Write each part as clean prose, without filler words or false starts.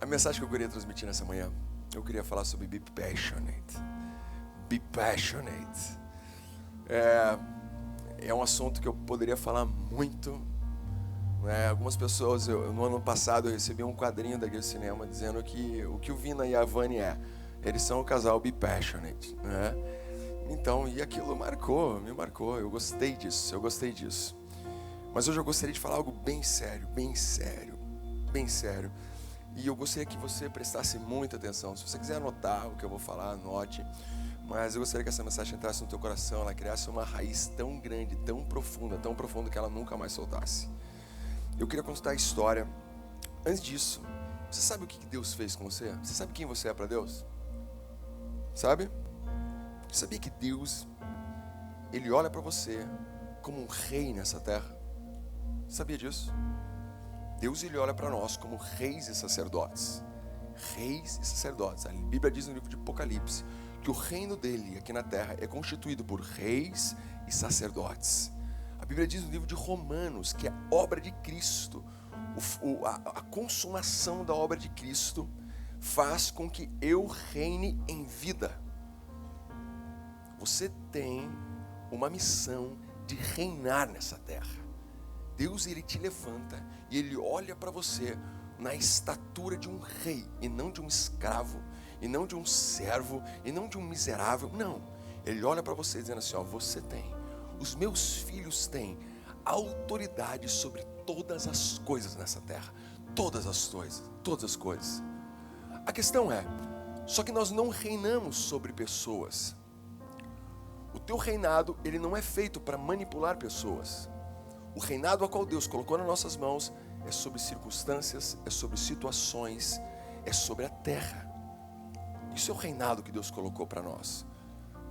A mensagem que eu queria transmitir nessa manhã, eu queria falar sobre be passionate. Be passionate. É um assunto que eu poderia falar muito. Algumas pessoas, no ano passado eu recebi um quadrinho da Guia Cinema dizendo que o que o Vina e a Vani eles são o casal be passionate, né? Então, e aquilo me marcou, eu gostei disso. Mas hoje eu gostaria de falar algo bem sério. E eu gostaria que você prestasse muita atenção. Se você quiser anotar o que eu vou falar, anote. Mas eu gostaria que essa mensagem entrasse no teu coração, ela criasse uma raiz tão grande, tão profunda que ela nunca mais soltasse. Eu queria contar a história. Antes disso, você sabe o que Deus fez com você? Você sabe quem você é para Deus? Sabe? Sabia que Deus, Ele olha para você como um rei nessa terra? Sabia disso? Deus, Ele olha para nós como reis e sacerdotes. Reis e sacerdotes. A Bíblia diz no livro de Apocalipse que o reino dele aqui na terra é constituído por reis e sacerdotes. A Bíblia diz no livro de Romanos que a obra de Cristo, a consumação da obra de Cristo faz com que eu reine em vida. Você tem uma missão de reinar nessa terra. Deus, Ele te levanta e Ele olha para você na estatura de um rei e não de um escravo, e não de um servo, e não de um miserável. Não, Ele olha para você dizendo assim, você tem, os meus filhos têm autoridade sobre todas as coisas nessa terra. Todas as coisas. A questão é, só que nós não reinamos sobre pessoas. O teu reinado, ele não é feito para manipular pessoas. O reinado a qual Deus colocou nas nossas mãos é sobre circunstâncias, é sobre situações, é sobre a terra. Isso é o reinado que Deus colocou para nós.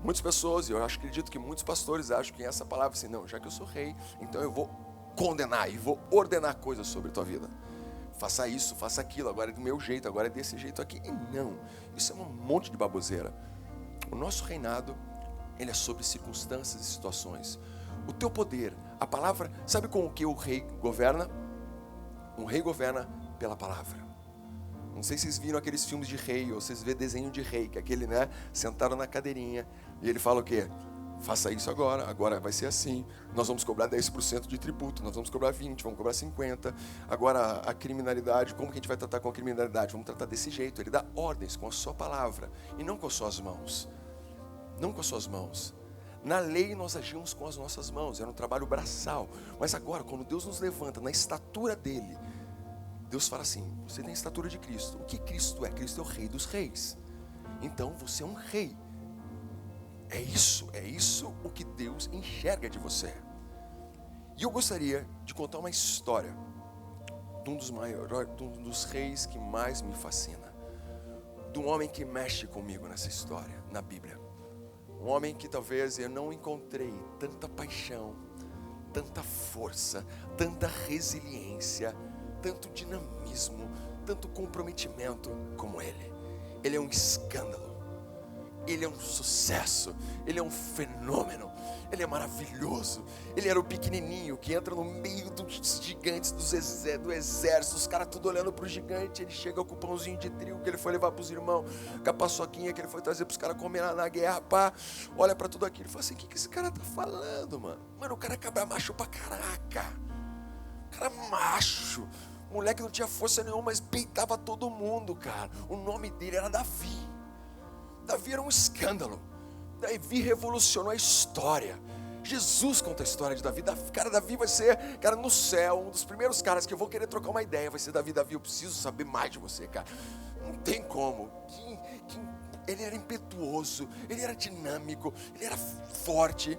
Muitas pessoas, e eu acredito que muitos pastores acham que essa palavra assim, não, já que eu sou rei, então eu vou condenar e vou ordenar coisas sobre a tua vida. Faça isso, faça aquilo, agora é do meu jeito, agora é desse jeito aqui. E não, isso é um monte de baboseira. O nosso reinado, ele é sobre circunstâncias e situações. O teu poder, a palavra, sabe com o que o rei governa? Um rei governa pela palavra. Não sei se vocês viram aqueles filmes de rei, ou vocês vê desenho de rei, que é aquele, sentaram na cadeirinha, e ele fala o quê? Faça isso agora vai ser assim, nós vamos cobrar 10% de tributo, nós vamos cobrar 20%, vamos cobrar 50%, agora a criminalidade, como que a gente vai tratar com a criminalidade? Vamos tratar desse jeito, ele dá ordens com a sua palavra, e não com as suas mãos. Não com as suas mãos. Na lei nós agimos com as nossas mãos, era um trabalho braçal. Mas agora, quando Deus nos levanta na estatura dele, Deus fala assim, você tem a estatura de Cristo. O que Cristo é? Cristo é o rei dos reis. Então você é um rei. É isso o que Deus enxerga de você. E eu gostaria de contar uma história de um dos reis que mais me fascina. De um homem que mexe comigo nessa história, na Bíblia. Um homem que talvez eu não encontrei tanta paixão, tanta força, tanta resiliência, tanto dinamismo, tanto comprometimento como ele. Ele é um escândalo, ele é um sucesso, ele é um fenômeno, ele é maravilhoso. Ele era o pequenininho que entra no meio dos gigantes do exército, os caras tudo olhando pro gigante. Ele chega com o pãozinho de trigo que ele foi levar pros irmãos, com a paçoquinha que ele foi trazer pros caras comer na guerra, pá. Olha pra tudo aquilo e fala assim, o que esse cara tá falando, mano? Mano, o cara é cabra macho pra caraca. O cara é macho. Moleque não tinha força nenhuma, mas peitava todo mundo, cara. O nome dele era Davi. Davi era um escândalo. Davi revolucionou a história. Jesus conta a história de Davi. Davi vai ser, cara, no céu, um dos primeiros caras que eu vou querer trocar uma ideia vai ser Davi. Davi, eu preciso saber mais de você, cara. Não tem como. Ele era impetuoso, ele era dinâmico, ele era forte.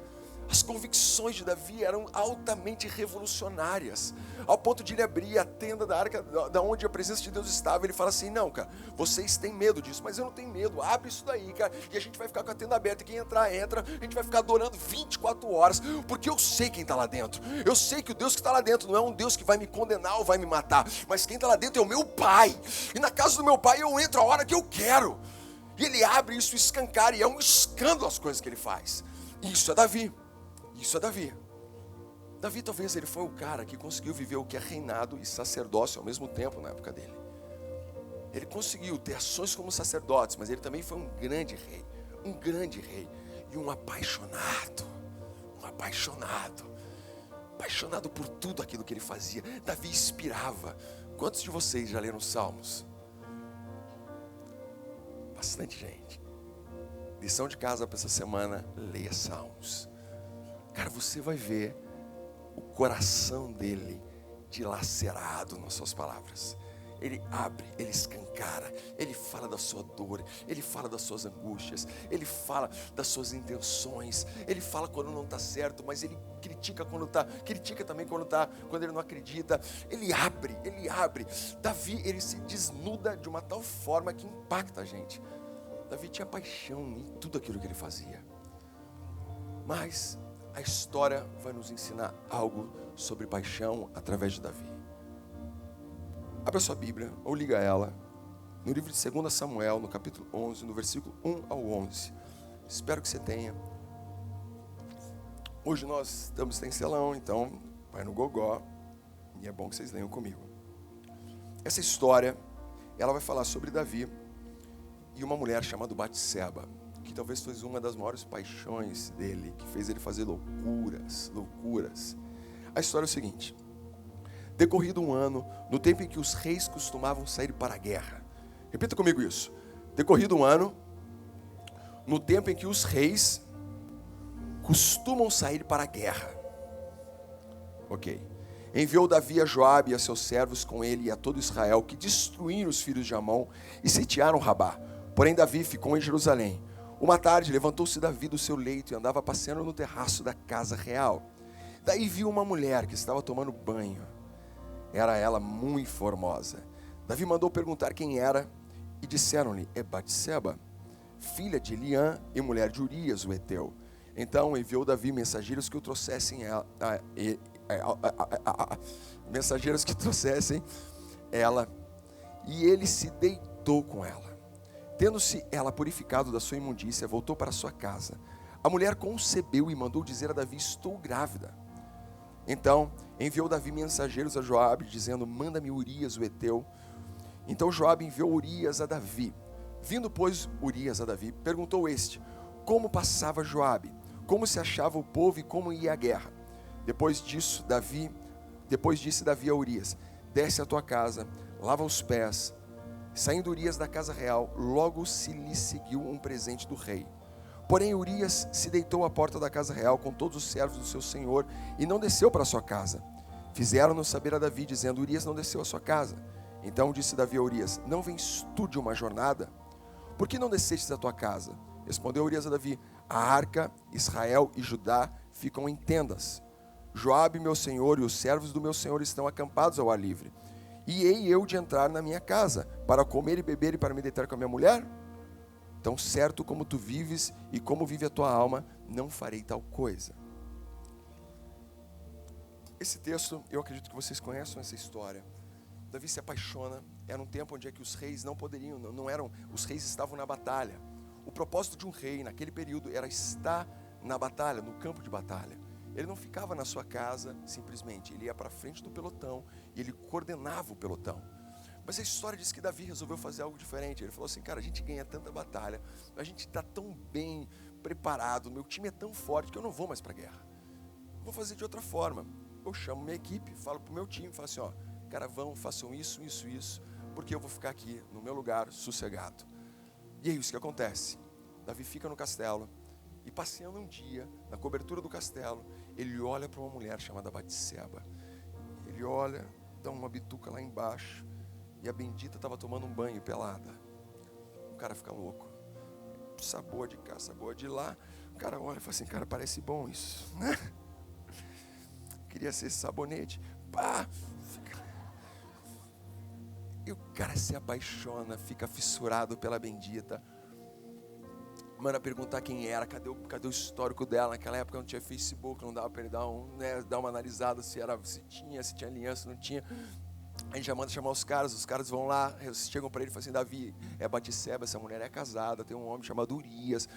As convicções de Davi eram altamente revolucionárias, ao ponto de ele abrir a tenda da arca, da onde a presença de Deus estava. Ele fala assim, não, cara, vocês têm medo disso, mas eu não tenho medo, abre isso daí, cara, e a gente vai ficar com a tenda aberta, e quem entrar, entra, a gente vai ficar adorando 24 horas, porque eu sei quem está lá dentro. Eu sei que o Deus que está lá dentro não é um Deus que vai me condenar ou vai me matar, mas quem está lá dentro é o meu Pai, e na casa do meu Pai eu entro a hora que eu quero. E ele abre isso, escancara, e é um escândalo as coisas que ele faz. Isso é Davi. Davi talvez ele foi o cara que conseguiu viver o que é reinado e sacerdócio ao mesmo tempo na época dele. Ele conseguiu ter ações como sacerdotes, mas ele também foi um grande rei. Um grande rei. E um apaixonado. Apaixonado por tudo aquilo que ele fazia. Davi inspirava. Quantos de vocês já leram Salmos? Bastante gente. Lição de casa para essa semana: leia Salmos. Cara, você vai ver o coração dele dilacerado nas suas palavras. Ele abre, ele escancara, ele fala da sua dor, ele fala das suas angústias, ele fala das suas intenções, ele fala quando não está certo, mas ele critica quando está, critica também quando ele não acredita. Ele abre. Davi, ele se desnuda de uma tal forma que impacta a gente. Davi tinha paixão em tudo aquilo que ele fazia. Mas a história vai nos ensinar algo sobre paixão através de Davi. Abra sua Bíblia, ou liga ela, no livro de 2 Samuel, no capítulo 11, no versículo 1 ao 11. Espero que você tenha. Hoje nós estamos sem telão, então vai no gogó, e é bom que vocês leiam comigo. Essa história, ela vai falar sobre Davi e uma mulher chamada Batseba, que talvez foi uma das maiores paixões dele, que fez ele fazer loucuras. A história é o seguinte: decorrido um ano, no tempo em que os reis costumavam sair para a guerra. Repita comigo isso. Decorrido um ano, no tempo em que os reis costumam sair para a guerra. Ok. Enviou Davi a Joabe e a seus servos com ele e a todo Israel, que destruíram os filhos de Amon e sitiaram Rabá. Porém Davi ficou em Jerusalém. Uma tarde levantou-se Davi do seu leito e andava passeando no terraço da casa real. Daí viu uma mulher que estava tomando banho. Era ela muito formosa. Davi mandou perguntar quem era e disseram-lhe: é Batseba, filha de Eliã e mulher de Urias, o heteu. Então enviou Davi mensageiros que o trouxessem ela, e ele se deitou com ela. Tendo-se ela purificado da sua imundícia, voltou para sua casa. A mulher concebeu e mandou dizer a Davi: estou grávida. Então enviou Davi mensageiros a Joabe, dizendo: manda-me Urias, o heteu. Então Joabe enviou Urias a Davi. Vindo, pois, Urias a Davi, perguntou este: como passava Joabe? Como se achava o povo e como ia a guerra? Depois disse Davi a Urias: desce à tua casa, lava os pés. Saindo Urias da casa real, logo se lhe seguiu um presente do rei. Porém Urias se deitou à porta da casa real com todos os servos do seu senhor e não desceu para a sua casa. Fizeram-no saber a Davi, dizendo: Urias não desceu à sua casa. Então disse Davi a Urias: não vens tu de uma jornada? Por que não descestes à tua casa? Respondeu Urias a Davi: a arca, Israel e Judá ficam em tendas. Joabe, meu senhor, e os servos do meu senhor estão acampados ao ar livre. E hei eu de entrar na minha casa, para comer e beber e para me deitar com a minha mulher? Tão certo como tu vives e como vive a tua alma, não farei tal coisa. Esse texto, eu acredito que vocês conhecem essa história. Davi se apaixona. Era um tempo onde é que os reis não poderiam, os reis estavam na batalha. O propósito de um rei naquele período era estar na batalha, no campo de batalha. Ele não ficava na sua casa simplesmente, ele ia para frente do pelotão e ele coordenava o pelotão. Mas a história diz que Davi resolveu fazer algo diferente. Ele falou assim: cara, a gente ganha tanta batalha, a gente está tão bem preparado, meu time é tão forte que eu não vou mais para a guerra. Vou fazer de outra forma. Eu chamo minha equipe, falo para o meu time, falo assim: ó, cara, façam isso, porque eu vou ficar aqui no meu lugar sossegado. E é isso que acontece. Davi fica no castelo e, passeando um dia na cobertura do castelo, ele olha para uma mulher chamada Batseba. Ele olha, dá uma bituca lá embaixo e a bendita estava tomando um banho pelada. O cara fica louco. Sabor de cá, sabor de lá. O cara olha e fala assim: cara, parece bom isso, né? Queria ser esse sabonete. Pá! E o cara se apaixona, fica fissurado pela bendita. Manda perguntar quem era, cadê o histórico dela. Naquela época não tinha Facebook, não dava para ele dar uma analisada se tinha aliança, não tinha. A gente já manda chamar os caras vão lá, chegam para ele e falam assim: Davi, é Batseba, essa mulher é casada, tem um homem chamado Urias.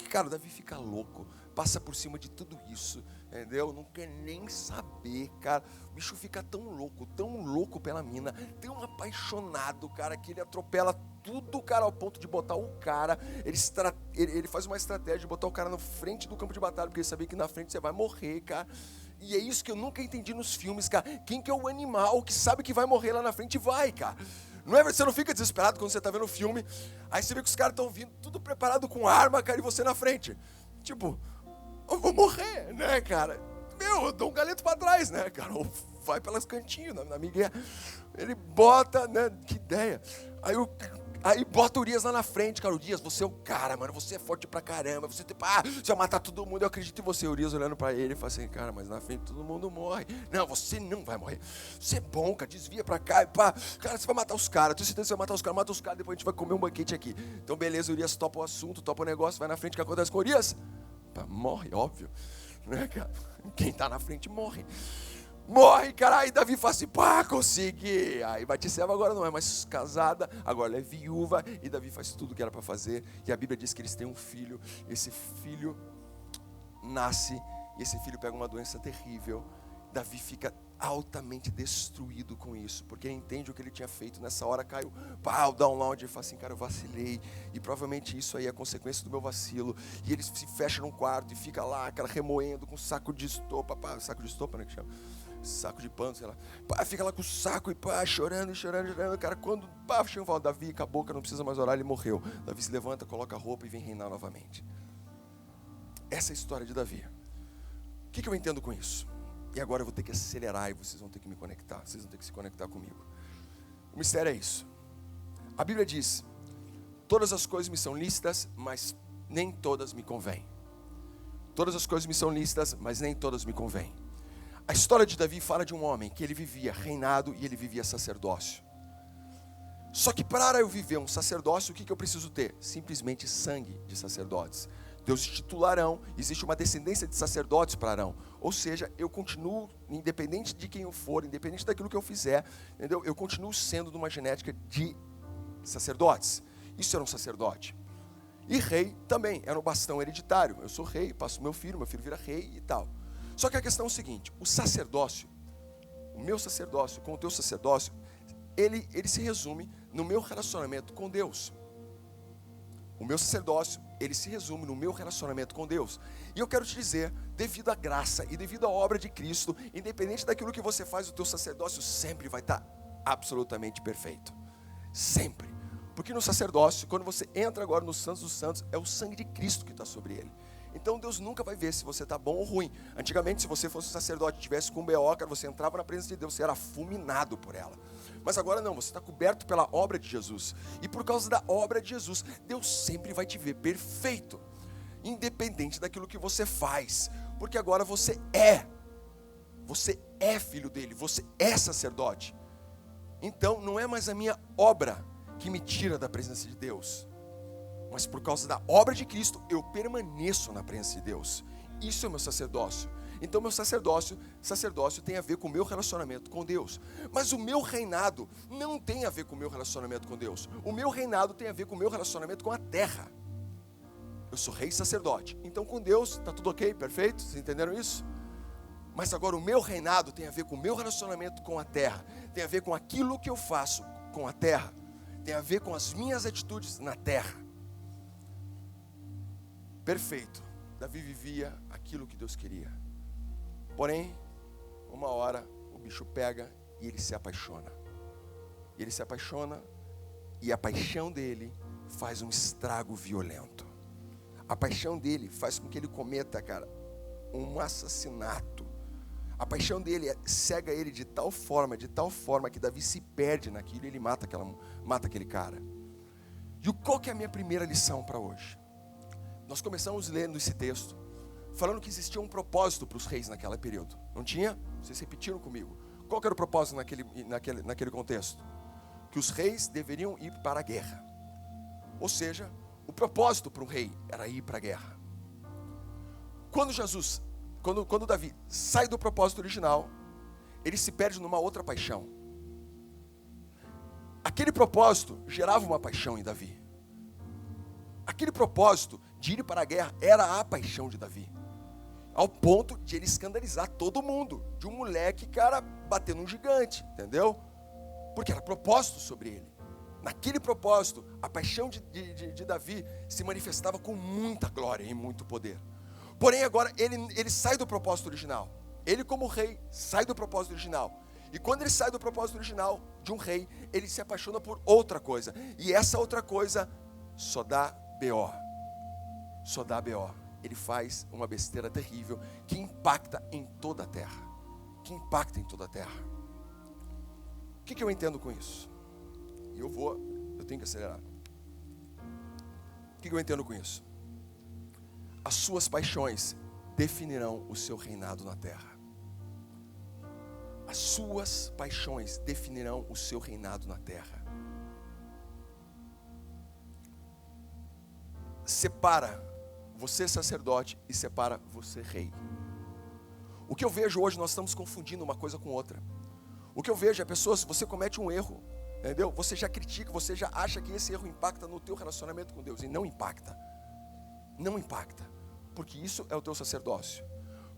Cara, o Davi fica louco, passa por cima de tudo isso. entendeu? Não quer nem saber, cara. O bicho fica tão louco pela mina, tão apaixonado, cara, que ele atropela tudo, cara, ao ponto de botar o cara, ele faz uma estratégia de botar o cara na frente do campo de batalha, porque ele sabia que na frente você vai morrer, cara. E é isso que eu nunca entendi nos filmes, cara. Quem que é o animal que sabe que vai morrer lá na frente e vai, cara? Não é, você não fica desesperado quando você tá vendo o filme, aí você vê que os caras estão vindo tudo preparado com arma, cara, e você na frente. Tipo, eu vou morrer, né, cara? Eu dou um galeto pra trás, né, cara? Ou vai pelas cantinhos, na migué. Ele bota, né, que ideia. Aí bota o Urias lá na frente, cara. Urias, você é o cara, mano. Você é forte pra caramba. Você vai matar todo mundo. Eu acredito em você. O Urias olhando pra ele e fala assim, cara, mas na frente todo mundo morre. Não, você não vai morrer. Você é bom, cara. Desvia pra cá e pá. Cara, você vai matar os caras. Tenho certeza que você vai matar os caras. Mata os caras, depois a gente vai comer um banquete aqui. Então, beleza, o Urias topa o assunto, topa o negócio, vai na frente. O que acontece com o Urias? Pá, morre, óbvio. Né, cara? Quem tá na frente morre. Morre, cara. Aí Davi fala assim, pá, consegui. Aí Batseba agora não é mais casada, agora ela é viúva. E Davi faz tudo o que era para fazer. E a Bíblia diz que eles têm um filho. Esse filho nasce e esse filho pega uma doença terrível. Davi fica altamente destruído com isso, porque ele entende o que ele tinha feito. Nessa hora caiu, pá, o download. Ele fala assim, cara, eu vacilei, e provavelmente isso aí é a consequência do meu vacilo. E ele se fecha num quarto e fica lá, cara, remoendo com saco de estopa, pá, saco de estopa, né, que chama? Saco de pano, sei lá. Pá, fica lá com o saco e pá, chorando. Cara, quando pá, chega e fala, Davi, acabou, que não precisa mais orar, ele morreu. Davi se levanta, coloca a roupa e vem reinar novamente. Essa é a história de Davi. O que eu entendo com isso? E agora eu vou ter que acelerar e vocês vão ter que me conectar. Vocês vão ter que se conectar comigo. O mistério é isso. A Bíblia diz, todas as coisas me são lícitas, mas nem todas me convêm. Todas as coisas me são lícitas, mas nem todas me convêm. A história de Davi fala de um homem que ele vivia reinado e ele vivia sacerdócio. Só que para eu viver um sacerdócio, o que eu preciso ter? Simplesmente sangue de sacerdotes. Deus instituiu Arão, existe uma descendência de sacerdotes para Arão. Ou seja, eu continuo, independente de quem eu for, independente daquilo que eu fizer, entendeu? Eu continuo sendo de uma genética de sacerdotes. Isso era um sacerdote. E rei também, era um bastão hereditário. Eu sou rei, passo meu filho vira rei e tal. Só que a questão é o seguinte, o sacerdócio, o meu sacerdócio com o teu sacerdócio, ele se resume no meu relacionamento com Deus. O meu sacerdócio, ele se resume no meu relacionamento com Deus. E eu quero te dizer, devido à graça e devido à obra de Cristo, independente daquilo que você faz, o teu sacerdócio sempre vai estar absolutamente perfeito. Sempre. Porque no sacerdócio, quando você entra agora no Santos dos Santos, é o sangue de Cristo que está sobre ele. Então Deus nunca vai ver se você está bom ou ruim. Antigamente, se você fosse um sacerdote e tivesse com um B.O., você entrava na presença de Deus, você era fulminado por ela. Mas agora não, você está coberto pela obra de Jesus. E por causa da obra de Jesus, Deus sempre vai te ver perfeito, independente daquilo que você faz. Porque agora você é filho dele, você é sacerdote. Então não é mais a minha obra que me tira da presença de Deus, mas por causa da obra de Cristo, eu permaneço na presença de Deus. Isso é o meu sacerdócio. Então meu sacerdócio tem a ver com o meu relacionamento com Deus. Mas o meu reinado não tem a ver com o meu relacionamento com Deus. O meu reinado tem a ver com o meu relacionamento com a terra. Eu sou rei e sacerdote. Então com Deus está tudo ok, perfeito? Vocês entenderam isso? Mas agora o meu reinado tem a ver com o meu relacionamento com a terra. Tem a ver com aquilo que eu faço com a terra. Tem a ver com as minhas atitudes na terra. Perfeito. Davi vivia aquilo que Deus queria. Porém, uma hora o bicho pega e ele se apaixona. Ele se apaixona e a paixão dele faz um estrago violento. A paixão dele faz com que ele cometa, cara, um assassinato. A paixão dele cega ele de tal forma que Davi se perde naquilo e ele mata aquele cara. E qual que é a minha primeira lição para hoje? Nós começamos lendo esse texto, falando que existia um propósito para os reis naquele período. Não tinha? Vocês repetiram comigo. Qual que era o propósito naquele contexto? Que os reis deveriam ir para a guerra. Ou seja, o propósito para um rei era ir para a guerra. Quando Davi sai do propósito original, ele se perde numa outra paixão. Aquele propósito gerava uma paixão em Davi. Aquele propósito de ir para a guerra era a paixão de Davi. Ao ponto de ele escandalizar todo mundo. De um moleque, cara, batendo um gigante, entendeu? Porque era propósito sobre ele. Naquele propósito, a paixão de Davi se manifestava com muita glória e muito poder. Porém, agora, ele sai do propósito original. Ele, como rei, sai do propósito original. E quando ele sai do propósito original de um rei, ele se apaixona por outra coisa. E essa outra coisa só dá B.O. Só dá B.O. Ele faz uma besteira terrível que impacta em toda a terra. Que impacta em toda a terra. O que eu entendo com isso? E eu tenho que acelerar. O que eu entendo com isso? As suas paixões definirão o seu reinado na terra. As suas paixões definirão o seu reinado na terra. Separa você sacerdote e separa você rei. O que eu vejo hoje, nós estamos confundindo uma coisa com outra. O que eu vejo é pessoas, se você comete um erro, entendeu? Você já critica, você já acha que esse erro impacta no teu relacionamento com Deus. E não impacta. Não impacta. Porque isso é o teu sacerdócio.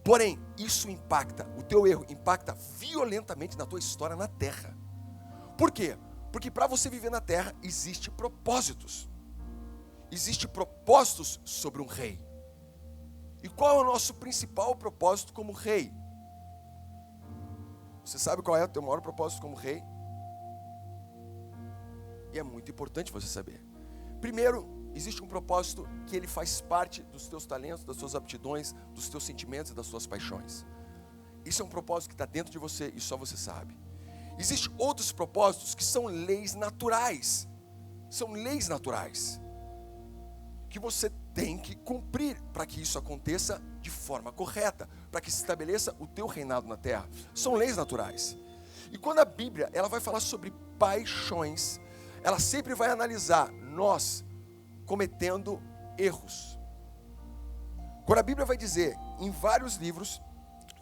Porém, isso impacta, o teu erro impacta violentamente na tua história na terra. Por quê? Porque para você viver na terra, existem propósitos. Existem propósitos sobre um rei. E qual é o nosso principal propósito como rei? Você sabe qual é o teu maior propósito como rei? E é muito importante você saber. Primeiro, existe um propósito que ele faz parte dos teus talentos, das suas aptidões, dos teus sentimentos e das suas paixões. Isso é um propósito que está dentro de você e só você sabe. Existem outros propósitos que são leis naturais. São leis naturais que você tem que cumprir para que isso aconteça de forma correta, para que se estabeleça o teu reinado na terra. São leis naturais. E quando a Bíblia ela vai falar sobre paixões, ela sempre vai analisar nós cometendo erros. Quando a Bíblia vai dizer em vários livros,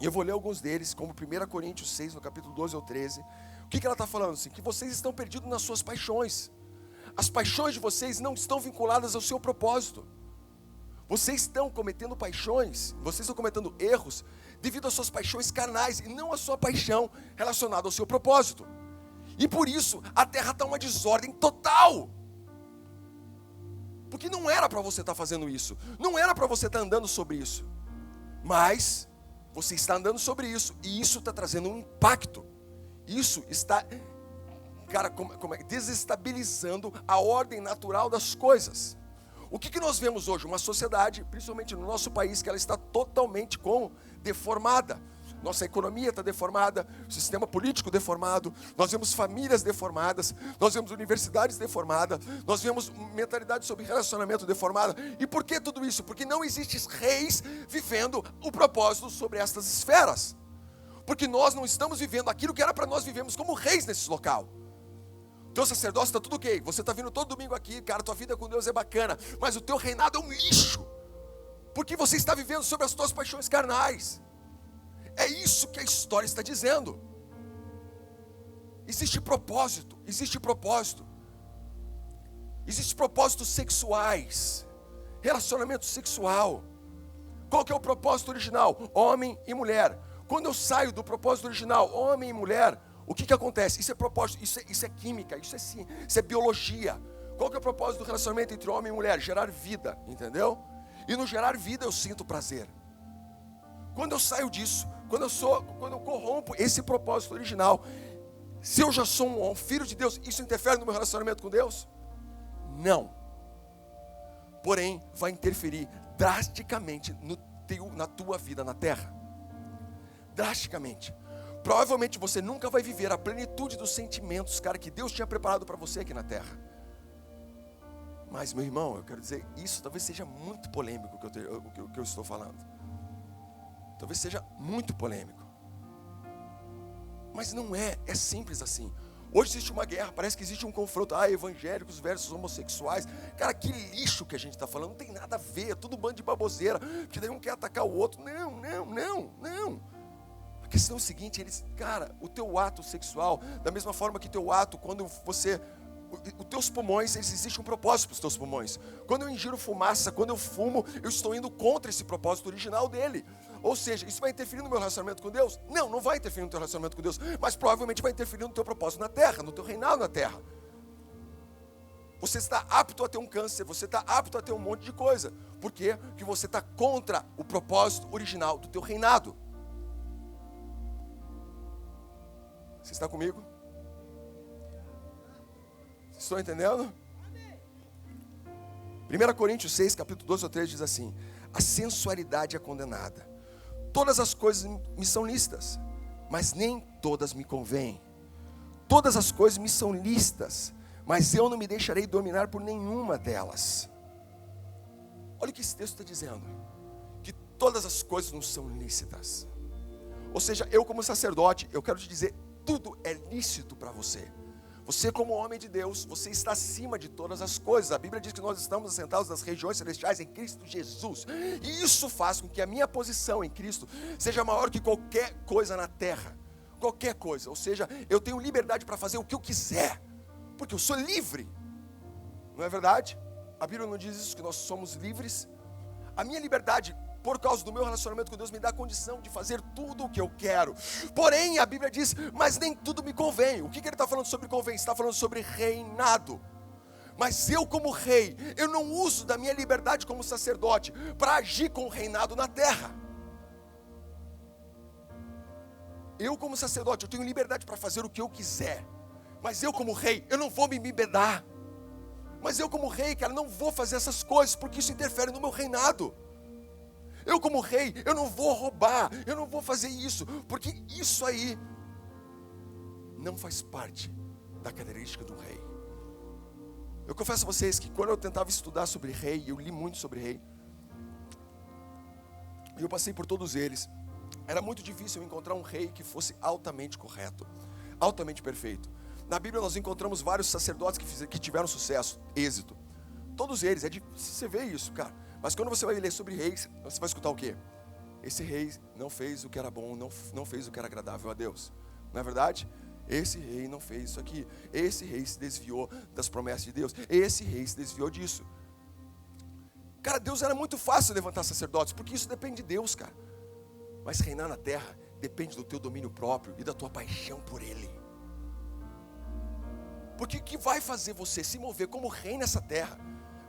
e eu vou ler alguns deles, como 1 Coríntios 6, no capítulo 12 ao 13, o que ela está falando? Assim, que vocês estão perdidos nas suas paixões. As paixões de vocês não estão vinculadas ao seu propósito. Vocês estão cometendo paixões, vocês estão cometendo erros devido às suas paixões carnais e não à sua paixão relacionada ao seu propósito. E por isso a terra está uma desordem total. Porque não era para você estar fazendo isso, não era para você estar andando sobre isso. Mas você está andando sobre isso e isso está trazendo um impacto. Isso está, cara, desestabilizando a ordem natural das coisas. O que nós vemos hoje? Uma sociedade, principalmente no nosso país, que ela está totalmente deformada. Nossa economia está deformada, o sistema político deformado, nós vemos famílias deformadas, nós vemos universidades deformadas, nós vemos mentalidade sobre relacionamento deformada. E por que tudo isso? Porque não existem reis vivendo o propósito sobre estas esferas. Porque nós não estamos vivendo aquilo que era para nós vivermos como reis nesse local. Teu sacerdócio está tudo ok, você está vindo todo domingo aqui, cara, tua vida com Deus é bacana, mas o teu reinado é um lixo, porque você está vivendo sobre as tuas paixões carnais. É isso que a história está dizendo. Existe propósito, existe propósito. Existem propósitos sexuais, relacionamento sexual. Qual que é o propósito original? Homem e mulher. Quando eu saio do propósito original, homem e mulher, o que acontece? Isso é propósito, isso é química, isso é biologia. Qual que é o propósito do relacionamento entre homem e mulher? Gerar vida, entendeu? E no gerar vida eu sinto prazer. Quando eu saio disso, quando eu corrompo esse propósito original, se eu já sou um filho de Deus, isso interfere no meu relacionamento com Deus? Não. Porém, vai interferir drasticamente na tua vida na terra. Drasticamente. Provavelmente você nunca vai viver a plenitude dos sentimentos, cara, que Deus tinha preparado para você aqui na terra. Mas, meu irmão, eu quero dizer, isso talvez seja muito polêmico o que eu estou falando. Talvez seja muito polêmico. Mas não é simples assim. Hoje existe uma guerra, parece que existe um confronto. Evangélicos versus homossexuais. Cara, que lixo que a gente está falando, não tem nada a ver, é tudo bando de baboseira. Porque daí um quer atacar o outro. Não. A questão é o seguinte, cara, o teu ato sexual, da mesma forma que teu ato, quando você Os teus pulmões, existe um propósito para os teus pulmões. Quando eu ingiro fumaça, quando eu fumo, eu estou indo contra esse propósito original dele. Ou seja, isso vai interferir no meu relacionamento com Deus? Não, não vai interferir no teu relacionamento com Deus, mas provavelmente vai interferir no teu propósito na terra, no teu reinado na terra. Você está apto a ter um câncer, você está apto a ter um monte de coisa. Por quê? Porque você está contra o propósito original do teu reinado. Você está comigo? Estão entendendo? 1 Coríntios 6, capítulo 12 ou 13 diz assim: a sensualidade é condenada. Todas as coisas me são lícitas, mas nem todas me convêm. Todas as coisas me são lícitas, mas eu não me deixarei dominar por nenhuma delas. Olha o que esse texto está dizendo: que todas as coisas não são lícitas. Ou seja, eu como sacerdote, eu quero te dizer, tudo é lícito para você. Você como homem de Deus, você está acima de todas as coisas. A Bíblia diz que nós estamos assentados nas regiões celestiais em Cristo Jesus. E isso faz com que a minha posição em Cristo seja maior que qualquer coisa na terra. Qualquer coisa. Ou seja, eu tenho liberdade para fazer o que eu quiser, porque eu sou livre. Não é verdade? A Bíblia não diz isso, que nós somos livres. A minha liberdade, por causa do meu relacionamento com Deus, me dá a condição de fazer tudo o que eu quero. Porém, a Bíblia diz, mas nem tudo me convém. O que ele está falando sobre convém? Ele está falando sobre reinado. Mas eu como rei, eu não uso da minha liberdade como sacerdote para agir com o reinado na terra. Eu como sacerdote, eu tenho liberdade para fazer o que eu quiser. Mas eu como rei, eu não vou me embebedar. Mas eu como rei, cara, não vou fazer essas coisas, porque isso interfere no meu reinado. Eu como rei, eu não vou roubar, eu não vou fazer isso, porque isso aí não faz parte da característica do rei. Eu confesso a vocês que quando eu tentava estudar sobre rei, eu li muito sobre rei, e eu passei por todos eles, era muito difícil encontrar um rei que fosse altamente correto, altamente perfeito. Na Bíblia nós encontramos vários sacerdotes que tiveram sucesso, êxito. Todos eles, você vê isso, cara. Mas quando você vai ler sobre reis, você vai escutar o quê? Esse rei não fez o que era bom, não fez o que era agradável a Deus. Não é verdade? Esse rei não fez isso aqui. Esse rei se desviou das promessas de Deus. Esse rei se desviou disso. Cara, Deus era muito fácil levantar sacerdotes, porque isso depende de Deus, cara. Mas reinar na terra depende do teu domínio próprio e da tua paixão por Ele. Porque o que vai fazer você se mover como rei nessa terra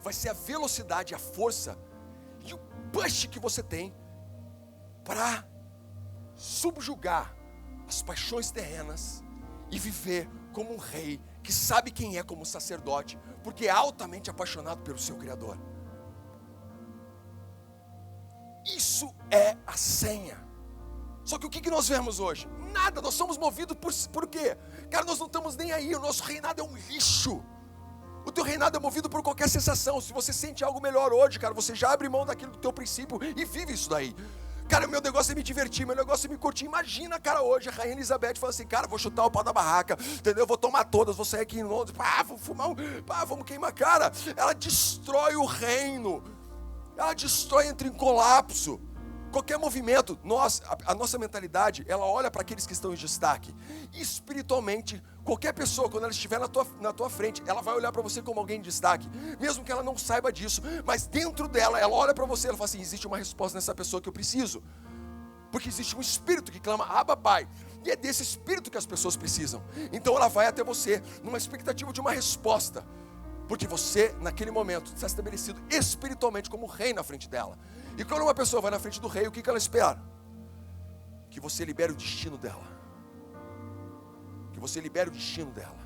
vai ser a velocidade, a força e o push que você tem para subjugar as paixões terrenas e viver como um rei que sabe quem é como sacerdote, porque é altamente apaixonado pelo seu Criador. Isso é a senha. Só que o que nós vemos hoje? Nada, nós somos movidos por quê? Cara, nós não estamos nem aí, o nosso reinado é um lixo. O teu reinado é movido por qualquer sensação. Se você sente algo melhor hoje, cara, você já abre mão daquilo do teu princípio e vive isso daí. Cara, o meu negócio é me divertir, meu negócio é me curtir. Imagina, cara, hoje a Rainha Elizabeth fala assim, cara, vou chutar o pau da barraca, entendeu? Vou tomar todas, vou sair aqui em Londres, vou fumar, vamos queimar. Cara, ela destrói o reino. Ela destrói, entra em colapso. Qualquer movimento, a nossa mentalidade, ela olha para aqueles que estão em destaque. Espiritualmente, qualquer pessoa, quando ela estiver na tua frente, ela vai olhar para você como alguém em destaque. Mesmo que ela não saiba disso, mas dentro dela, ela olha para você e ela fala assim, existe uma resposta nessa pessoa que eu preciso. Porque existe um espírito que clama, Abba, Pai. E é desse espírito que as pessoas precisam. Então ela vai até você, numa expectativa de uma resposta. Porque você, naquele momento, está estabelecido espiritualmente como rei na frente dela. E quando uma pessoa vai na frente do rei, o que ela espera? Que você libere o destino dela. Que você libere o destino dela.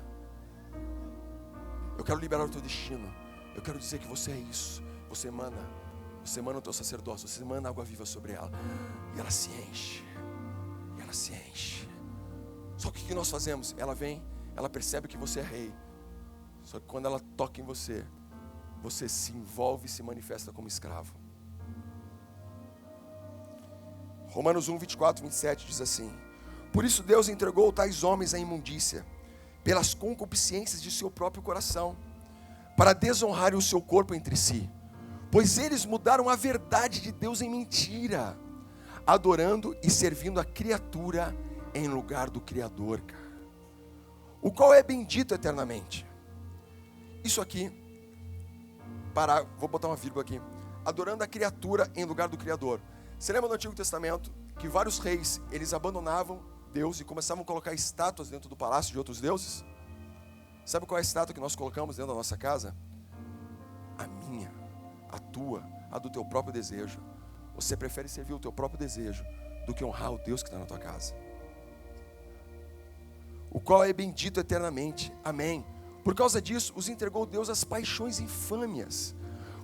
Eu quero liberar o teu destino. Eu quero dizer que você é isso. Você emana o teu sacerdócio, você emana água viva sobre ela. E ela se enche. E ela se enche. Só que o que nós fazemos? Ela vem, ela percebe que você é rei. Só que quando ela toca em você, você se envolve e se manifesta como escravo. Romanos 1, 24, 27 diz assim: por isso Deus entregou tais homens à imundícia, pelas concupiscências de seu próprio coração, para desonrarem o seu corpo entre si, pois eles mudaram a verdade de Deus em mentira, adorando e servindo a criatura em lugar do Criador, cara, o qual é bendito eternamente. isso aqui, vou botar uma vírgula aqui, adorando a criatura em lugar do Criador. Você lembra no Antigo Testamento que vários reis, eles abandonavam Deus e começavam a colocar estátuas dentro do palácio de outros deuses? Sabe qual é a estátua que nós colocamos dentro da nossa casa? A minha, a tua, a do teu próprio desejo. Você prefere servir o teu próprio desejo do que honrar o Deus que está na tua casa, o qual é bendito eternamente. Amém. Por causa disso, os entregou Deus às paixões infâmias,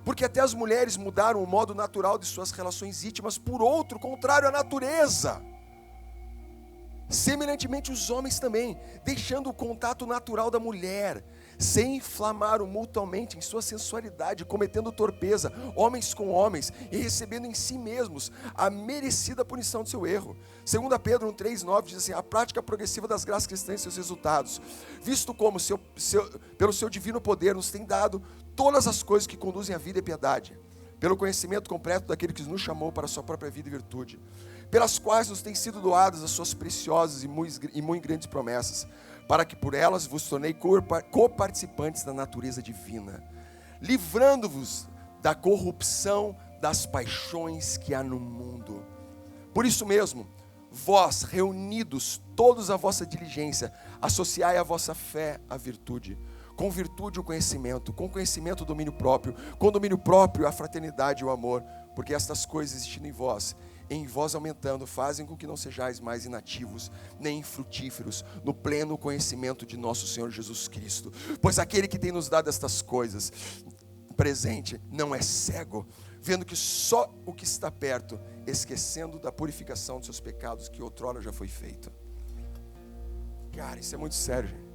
porque até as mulheres mudaram o modo natural de suas relações íntimas por outro, contrário à natureza. Semelhantemente os homens também, deixando o contato natural da mulher, se inflamaram mutuamente em sua sensualidade, cometendo torpeza, homens com homens, e recebendo em si mesmos a merecida punição de seu erro. 2 Pedro 1,3,9 diz assim: a prática progressiva das graças cristãs e seus resultados, visto como pelo seu divino poder nos tem dado todas as coisas que conduzem à vida e piedade, pelo conhecimento completo daquele que nos chamou para a sua própria vida e virtude, pelas quais nos têm sido doadas as suas preciosas e muito grandes promessas, para que por elas vos tornei coparticipantes da natureza divina, livrando-vos da corrupção das paixões que há no mundo. Por isso mesmo, vós, reunidos todos a vossa diligência, associai a vossa fé à virtude, com virtude o conhecimento, com conhecimento o domínio próprio, com domínio próprio a fraternidade e o amor, porque estas coisas existindo em vós aumentando, fazem com que não sejais mais inativos, nem infrutíferos, no pleno conhecimento de nosso Senhor Jesus Cristo. Pois aquele que tem nos dado estas coisas, presente, não é cego, vendo que só o que está perto, esquecendo da purificação dos seus pecados, que outrora já foi feito. Cara, isso é muito sério, gente.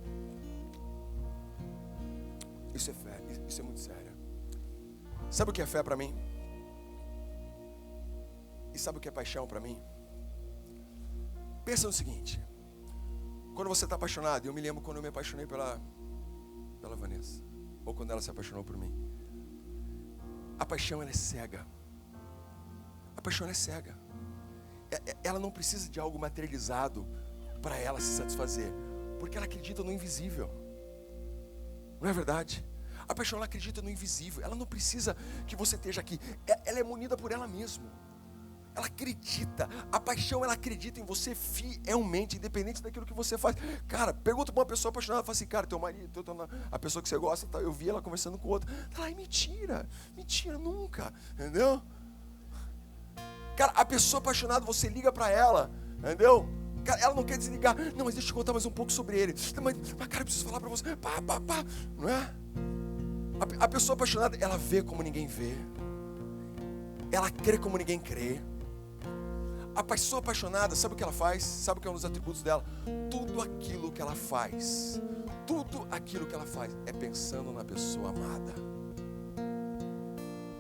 Isso é fé, isso é muito sério. Sabe o que é fé para mim? E sabe o que é paixão para mim? Pensa no seguinte: quando você está apaixonado, eu me lembro quando eu me apaixonei pela Vanessa, ou quando ela se apaixonou por mim. A paixão, ela é cega. A paixão, ela é cega. Ela não precisa de algo materializado para ela se satisfazer, porque ela acredita no invisível. Não é verdade? A paixão, ela acredita no invisível. Ela não precisa que você esteja aqui. Ela é munida por ela mesma. Ela acredita. A paixão, ela acredita em você fielmente, independente daquilo que você faz. Cara, pergunta para uma pessoa apaixonada, fala assim: cara, teu marido, a pessoa que você gosta, eu vi ela conversando com outra. Tá lá, mentira, nunca, entendeu? Cara, a pessoa apaixonada, você liga para ela, entendeu? Cara, ela não quer desligar. Não, mas deixa eu te contar mais um pouco sobre ele. Mas cara, eu preciso falar para você. Pá, não é? A pessoa apaixonada, ela vê como ninguém vê. Ela crê como ninguém crê. A pessoa apaixonada, sabe o que ela faz? Sabe o que é um dos atributos dela? Tudo aquilo que ela faz é pensando na pessoa amada.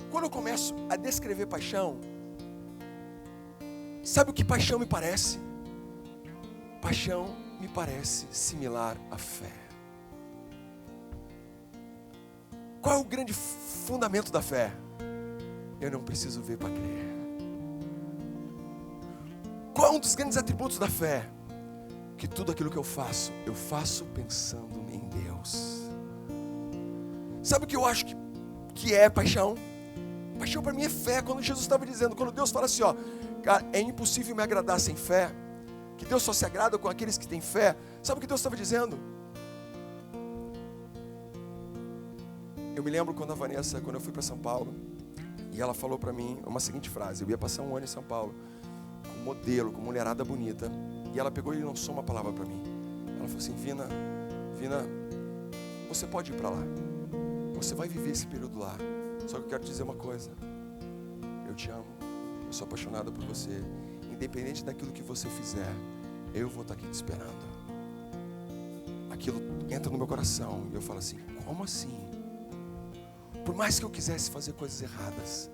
Quando eu começo a descrever paixão, sabe o que paixão me parece? Paixão me parece similar à fé. Qual é o grande fundamento da fé? Eu não preciso ver para crer. Qual é um dos grandes atributos da fé? Que tudo aquilo que eu faço pensando em Deus. Sabe o que eu acho que é paixão? Paixão para mim é fé. Quando Jesus estava dizendo, quando Deus fala assim, ó, cara, é impossível me agradar sem fé, que Deus só se agrada com aqueles que têm fé. Sabe o que Deus estava dizendo? Eu me lembro quando eu fui para São Paulo, e ela falou para mim uma seguinte frase: eu ia passar um ano em São Paulo, com modelo, com mulherada bonita, e ela pegou e lançou uma palavra para mim. Ela falou assim: Vina, você pode ir para lá, você vai viver esse período lá, só que eu quero te dizer uma coisa: eu te amo, eu sou apaixonada por você, independente daquilo que você fizer, eu vou estar aqui te esperando. Aquilo entra no meu coração, e eu falo assim: como assim? Por mais que eu quisesse fazer coisas erradas,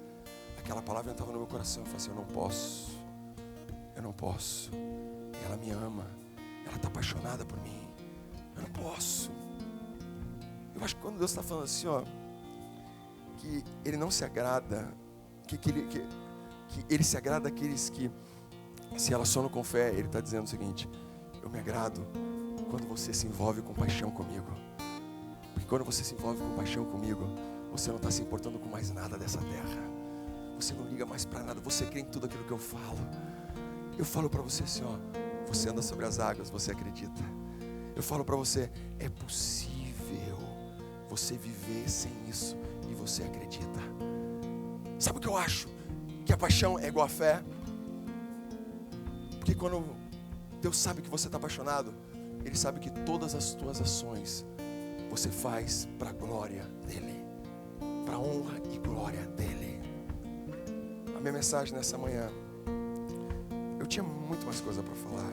aquela palavra entrava no meu coração. Eu falei assim: eu não posso. Ela me ama, ela está apaixonada por mim, eu não posso. Eu acho que quando Deus está falando assim, ó, que Ele não se agrada, que Ele se agrada daqueles que se relacionam com fé. Ele está dizendo o seguinte: eu me agrado quando você se envolve com paixão comigo. quando você se envolve com paixão comigo, você não está se importando com mais nada dessa terra. Você não liga mais para nada, você crê em tudo aquilo que eu falo. Eu falo para você assim, ó, você anda sobre as águas, você acredita. Eu falo para você, é possível você viver sem isso e você acredita. Sabe o que eu acho? Que a paixão é igual a fé. Porque quando Deus sabe que você está apaixonado, Ele sabe que todas as tuas ações você faz para a glória dEle, para a honra e glória dEle. A minha mensagem nessa manhã, eu tinha muito mais coisa para falar,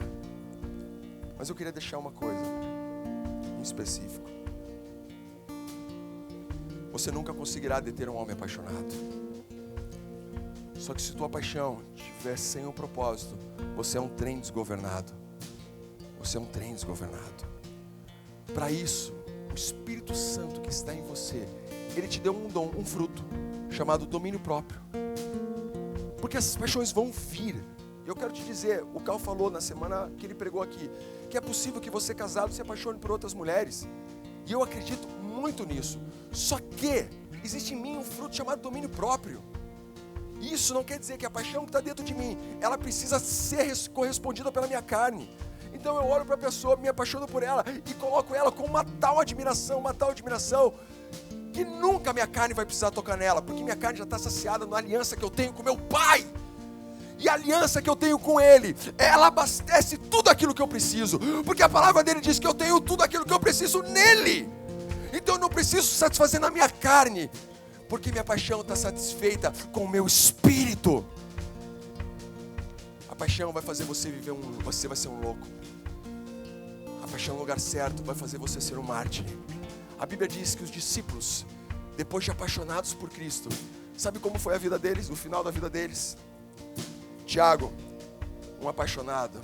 mas eu queria deixar uma coisa em específico. Você nunca conseguirá deter um homem apaixonado. Só que se tua paixão estiver sem um propósito, você é um trem desgovernado. Você é um trem desgovernado. Para isso, o Espírito Santo que está em você, Ele te deu um dom, um fruto, chamado domínio próprio. Porque essas paixões vão vir. Eu quero te dizer, o Cal falou na semana que ele pregou aqui, que é possível que você casado se apaixone por outras mulheres. E eu acredito muito nisso. Só que existe em mim um fruto chamado domínio próprio. Isso não quer dizer que a paixão que está dentro de mim, ela precisa ser correspondida pela minha carne. Então eu olho para a pessoa, me apaixono por ela e coloco ela com uma tal admiração, que nunca a minha carne vai precisar tocar nela, porque minha carne já está saciada na aliança que eu tenho com meu Pai. E a aliança que eu tenho com Ele, ela abastece tudo aquilo que eu preciso, porque a palavra dele diz que eu tenho tudo aquilo que eu preciso nele. Então eu não preciso satisfazer na minha carne, porque minha paixão está satisfeita com o meu espírito. A paixão vai fazer você viver você vai ser um louco. A paixão no lugar certo vai fazer você ser um mártir. A Bíblia diz que os discípulos, depois de apaixonados por Cristo, sabe como foi a vida deles, o final da vida deles? Tiago, um apaixonado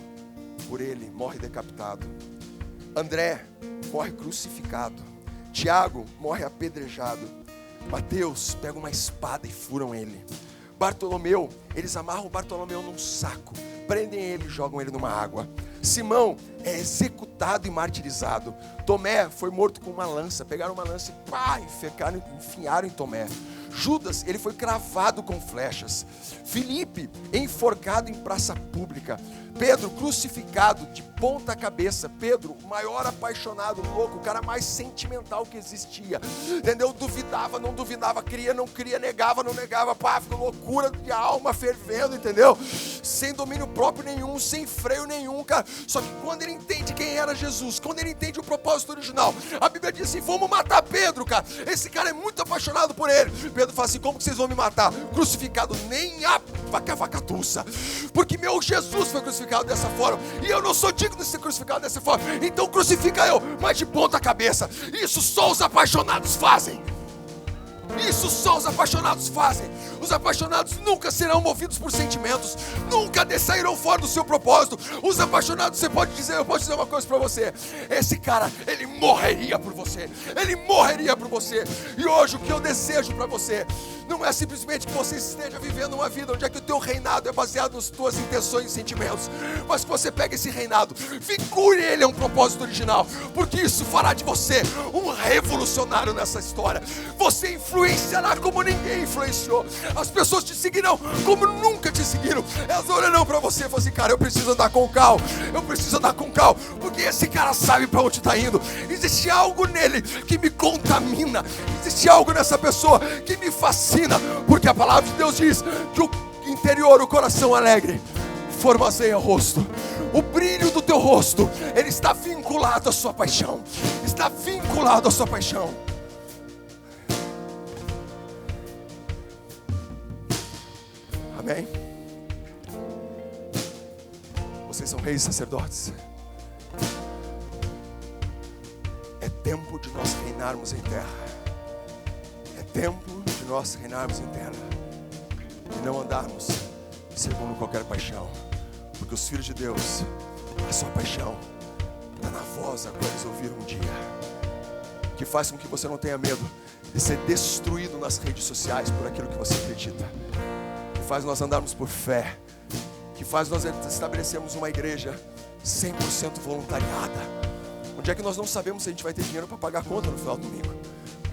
por Ele, morre decapitado. André morre crucificado. Tiago morre apedrejado. Mateus pega uma espada e furam ele. Bartolomeu, eles amarram Bartolomeu num saco, prendem ele e jogam ele numa água. Simão é executado e martirizado. Tomé foi morto com uma lança, pegaram uma lança e enfiaram em Tomé. Judas, ele foi cravado com flechas. Filipe, enforcado em praça pública. Pedro, crucificado de ponta cabeça. Pedro, o maior apaixonado, louco, o cara mais sentimental que existia. Entendeu? Duvidava, não duvidava, cria, não cria, negava, não negava. Ficou loucura de alma fervendo, entendeu? Sem domínio próprio nenhum, sem freio nenhum, cara. Só que quando ele entende quem era Jesus, quando ele entende o propósito original, a Bíblia diz assim, vamos matar Pedro, cara. Esse cara é muito apaixonado por ele. Pedro fala assim, como que vocês vão me matar? Crucificado, nem a vacatuça. Porque meu Jesus foi crucificado dessa forma, e eu não sou digno de ser crucificado dessa forma, então crucifica eu, mas de ponta cabeça. Isso só os apaixonados fazem. Isso só os apaixonados fazem. Os apaixonados nunca serão movidos por sentimentos, nunca sairão fora do seu propósito. Os apaixonados, eu posso dizer uma coisa para você, esse cara, ele morreria por você. Ele morreria por você. E hoje o que eu desejo para você não é simplesmente que você esteja vivendo uma vida onde é que o teu reinado é baseado nas tuas intenções e sentimentos, mas que você pegue esse reinado, vincule ele a um propósito original, porque isso fará de você um revolucionário nessa história. Você influenciará como ninguém influenciou. As pessoas te seguirão como nunca te seguiram. Elas olharão para você e falam assim, cara, eu preciso andar com o Cal, porque esse cara sabe para onde está indo. Existe algo nele que me contamina, existe algo nessa pessoa que me fascina, porque a palavra de Deus diz que o interior, o coração alegre, formoseia o rosto. O brilho do teu rosto, ele está vinculado à sua paixão. Está vinculado à sua paixão. Amém? Vocês são reis e sacerdotes. É tempo de nós reinarmos em terra. É tempo de nós reinarmos em terra. E não andarmos segundo qualquer paixão. Porque os filhos de Deus, a sua paixão está na voz a qual eles ouviram um dia. Que faz com que você não tenha medo de ser destruído nas redes sociais por aquilo que você acredita. Que faz nós andarmos por fé. Que faz nós estabelecermos uma igreja 100% voluntariada. Onde é que nós não sabemos se a gente vai ter dinheiro para pagar a conta no final do domingo.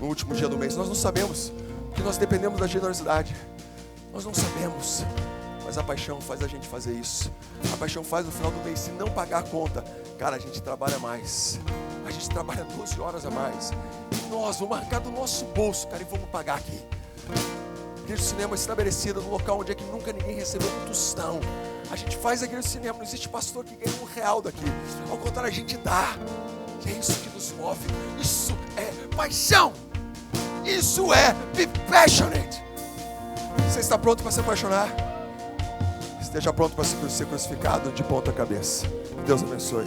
no último dia do mês? Nós não sabemos, porque nós dependemos da generosidade. Nós não sabemos, mas a paixão faz a gente fazer isso. A paixão faz no final do mês, se não pagar a conta, cara, a gente trabalha mais. A gente trabalha 12 horas a mais. E nós vamos arrancar do nosso bolso, cara, e vamos pagar aqui. Igreja do cinema estabelecida no local onde é que nunca ninguém recebeu um tostão. A gente faz a igreja do cinema, não existe pastor que ganhe R$1 daqui. Ao contrário, a gente dá. E é isso que nos move. Isso é paixão. Isso é be passionate. Você está pronto para se apaixonar? Esteja pronto para ser crucificado de ponta cabeça. Deus abençoe.